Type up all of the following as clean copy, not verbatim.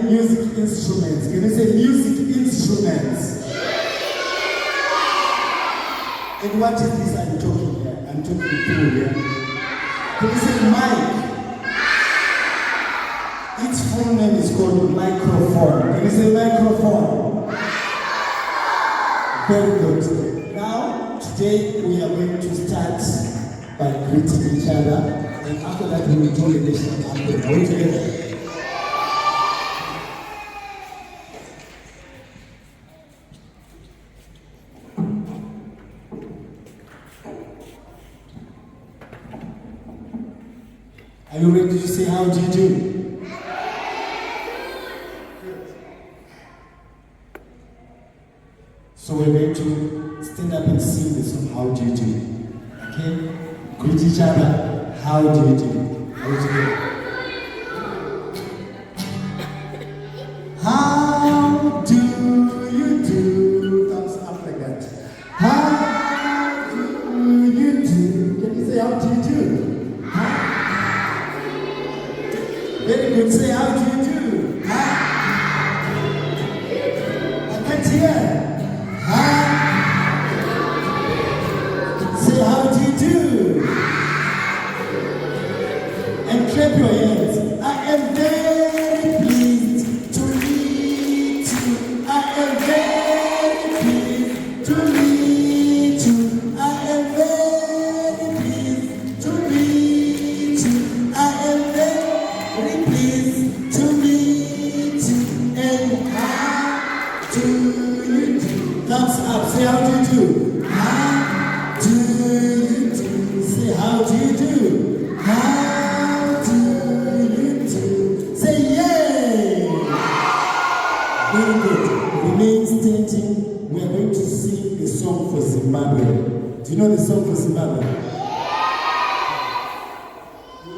music instruments? Can you say music instruments? And what is this I'm talking here? I'm talking through here. Can you say mic? Its full name is called microphone. Can you say microphone? Very good. Now, today we are going to start by greeting each other. And after that we will do the national anthem. Are we together? Are you ready to say how do you do? So we're going to stand up and sing the song, How Do You Do? Okay? Greet each other, how do you do? How do you do? How do you do? Thumbs up like that. How do you do? Can you say how do you do? Very good, say how do you do? I can't hear. Say how do you do? And clap your hands. I am very pleased to meet you. I am very pleased to meet you. I am very pleased to meet you. I am very pleased to meet you. And how do you do? Thumbs up. Say how do you do? How do you do? Say how do you do? How do you do? Say yay! Very good. Remain standing. We are going to sing a song for Zimbabwe. Do you know the song for Zimbabwe? We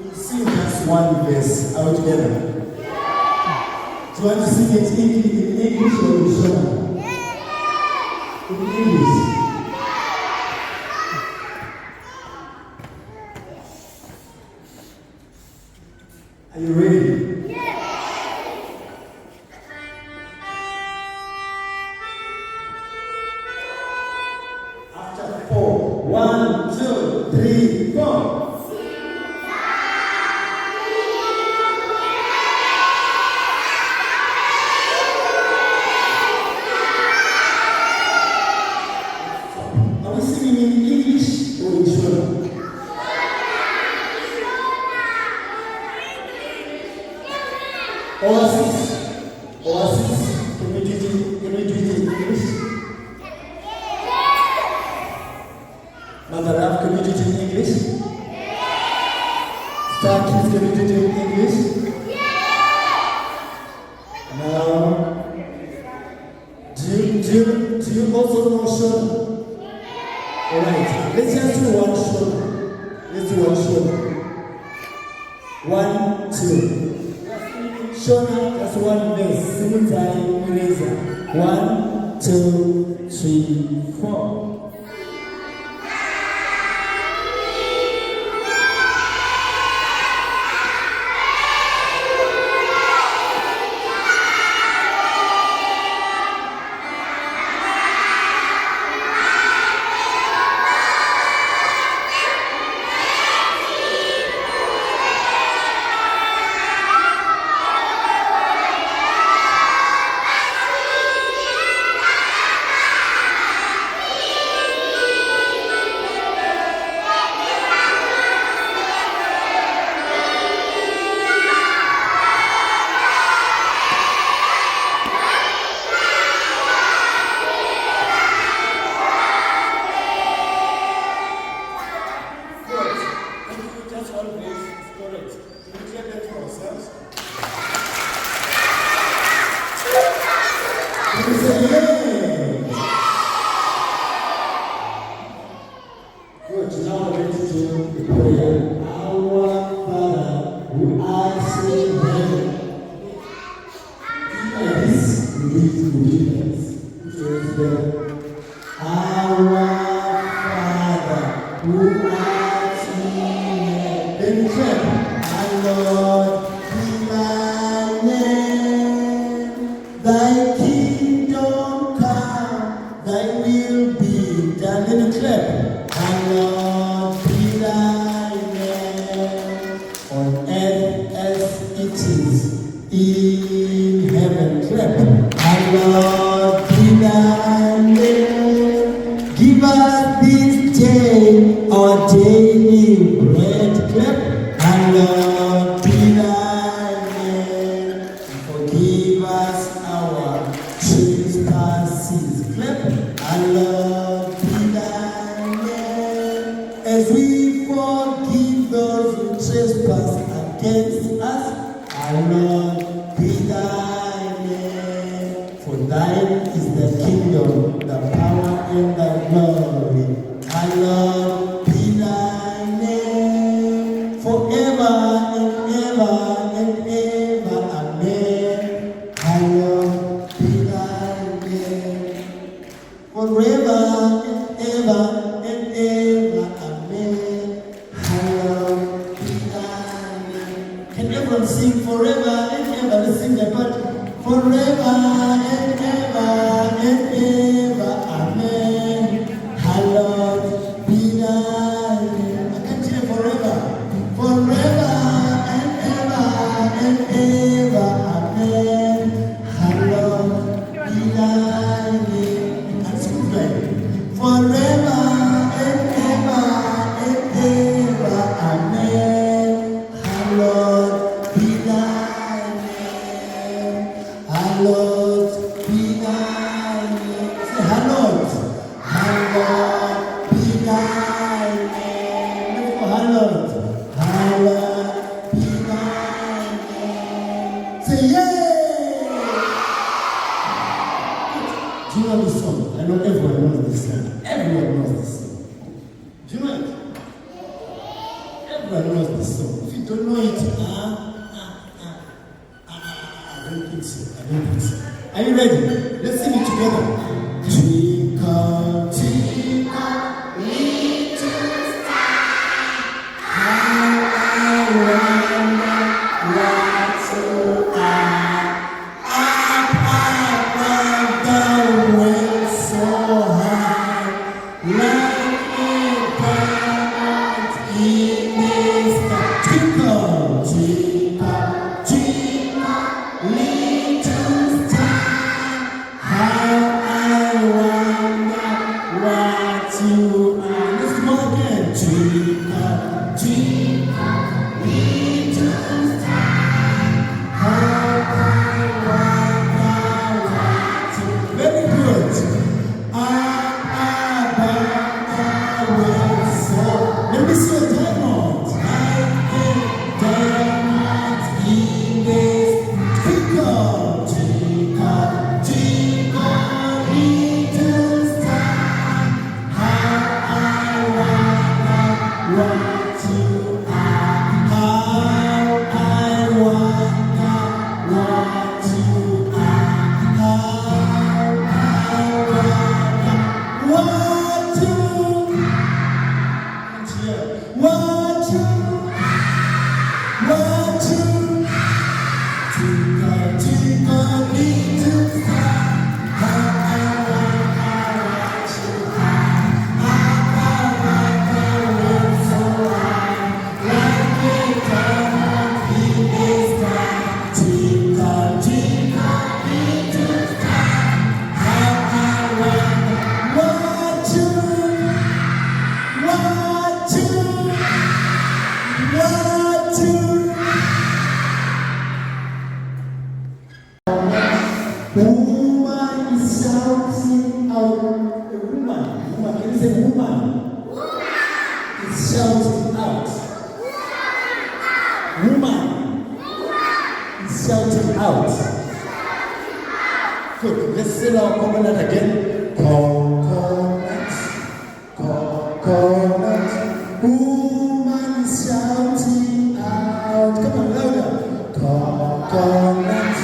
will sing just one verse. Are we together? Do you want to sing it in English or in Shona? In English. Are you ready? Yes. After 4. 1, 2, 3, 4. Are we singing in English or in Shona? Oasis. Oasis. Can we do it in English? Mother Love, can we do it in English? Star Kids, can we do it in English? Now, do you also know Shona? Alright, let's just do one Shona. Let's do one Shona. 1, 2. Shona, that's one verse. Simultaneous eraser. 1, 2, 3, 4. is in heaven. Clap. Hallowed be thy name. Give us this day our daily bread. Clap. Hallowed be thy name. Forgive us our trespasses. Clap. Hallowed be thy name. As we forgive those who trespass against us, hallowed be thy name. For thine is the kingdom, the power, and the glory. Hallowed be thy name. Forever and ever and ever. Amen. Hallowed be thy name. Forever and ever and ever. Amen. Hallowed be thy name. Can everyone sing forever and ever? Let's sing that part. Forever and ever and ever. Amen. Hallowed be thy name. I can't hear forever. Forever and ever and ever. Amen. Hallowed be thy name. And sing it. Forever and ever and ever. Amen. Hallowed be thy name. Hallowed be thy name. Say hallowed. Hallowed be thy name. Let's go hallowed. Hallowed be thy name. Say yay! Do you know this song? I know everyone knows this song. Everyone knows this song. Do you know it? Everyone knows this song. If you don't know it, I don't think so. I don't think so. Are you ready? Let's sing it together. Twinkle, twinkle, little star, how I wonder what you are. Up above the world so high, like a diamond in the sky. Twinkle, twinkle, twinkle, little star, how I wonder what you are. Let's go again. Twinkle, twinkle, little star, how I wonder what you are. Very good. Up above the world so. Let me see a diamond. Like a diamond in the twinkle, twinkle, twinkle, little star, how I wonder what you are. How I wonder what you are. How I wonder what you are. What you twinkle, twinkle, little star, how I wonder what you are. Up above the world so high, like a diamond in the sky. Twinkle, twinkle, little star, how I wonder what you woman is shouting out. A woman, can you say woman? Is shouting out. Woman is shouting out. Good. Let's say our coconut again. Coconut, coconut. Woman is shouting out. Come on, louder. Coconut,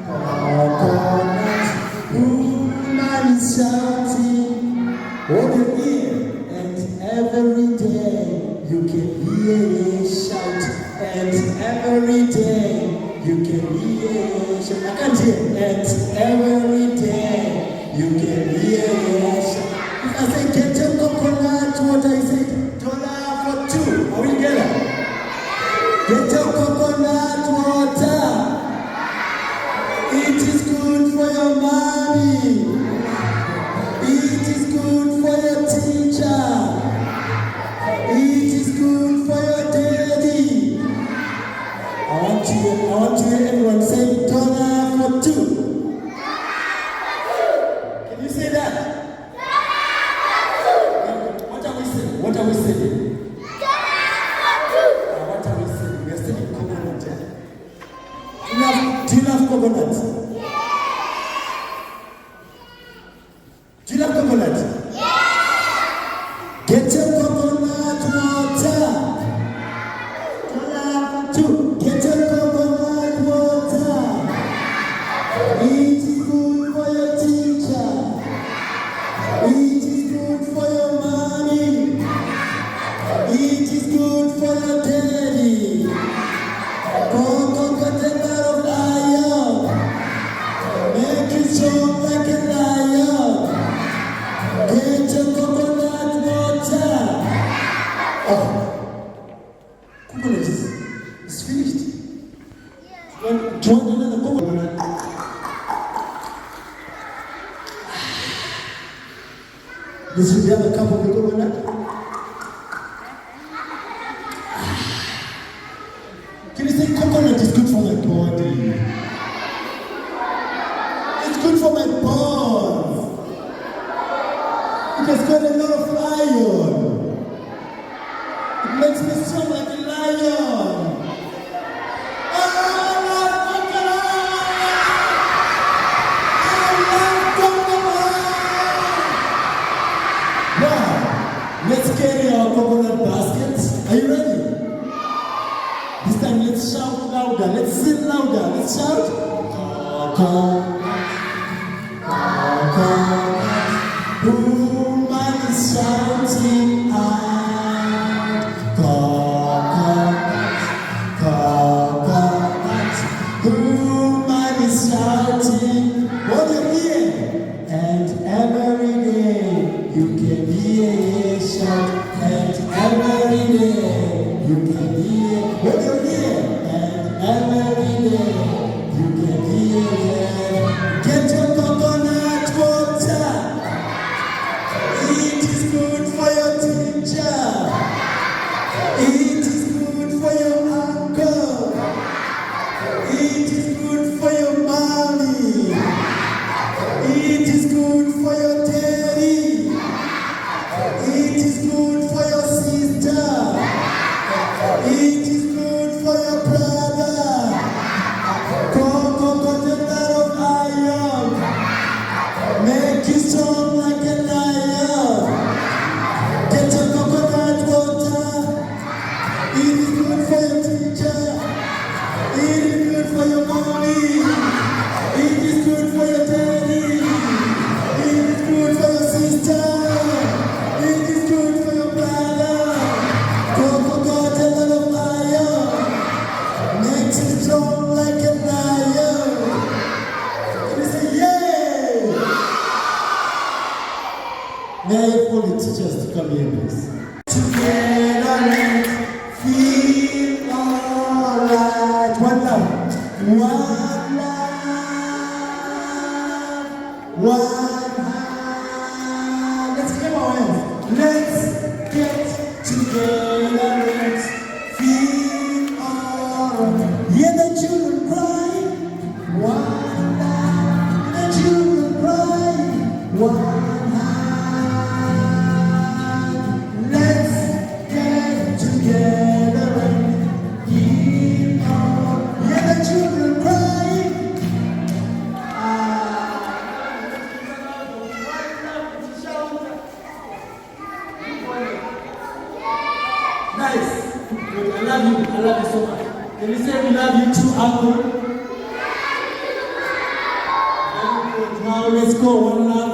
coconut. Woman is shouting. Hold your ear. And every day you can hear a shout. And every day you can hear a shout. I can't hear. And every day you can hear a shout. If I say get your coconut water, you say $1 for two. Are we together? Get your coconut water. want to hear everyone say dollar for two. Can you say that? What are we saying? What are we saying? What are we saying? We are saying coconut. Do you love coconut? Do you love coconut? Get your coconut water. Two. Get your coconut water. It is good for your teacher. It is good for your mommy. It is good for your daddy. Coconut got a lot of iron. Make you strong like a lion. Get your coconut water. Oh, coconut is finished. Do you want another coconut? This is the other cup of the coconut. Can you say coconut is good for my body? It's good for my bones. It has got a lot of iron. It makes me strong like a lion. I love coconut! Wow! Let's carry our coconut baskets. Are you ready? This time let's shout louder. Let's sing louder. Let's shout. Coconut, coconut. Woman is shouting out. Coconut, coconut. Woman is shouting. What do you hear? And every day you can hear a shout. And every day you can hear. What do you hear? And every day you can hear. Get your coconut water. It is good for your teacher. It is good for your uncle. It is good for your mommy. It is good for your daddy. It is good for your sister. It is good for your brother. Coconut got a lot of iron. Make you strong like a lion. Get your coconut water. It is good for your teacher. It is good for your mommy. It is good for your daddy. It is good for your sister. It is good for your brother. Coconut got a lot of iron. Makes you strong like a lion. Can you say yay? May I call the teachers to come here, please? Together let's feel alright. One love. One love. One heart. Let's clap our hands. Let's get together. Let's feel alright. Hear the children cry. One love. The children cry. One heart. Let's get together and feel alright. Hear the children cry. Nice. Good. I love you. I love you so much. Can you say we love you too, Uncle? Very good. Now let's go. One love.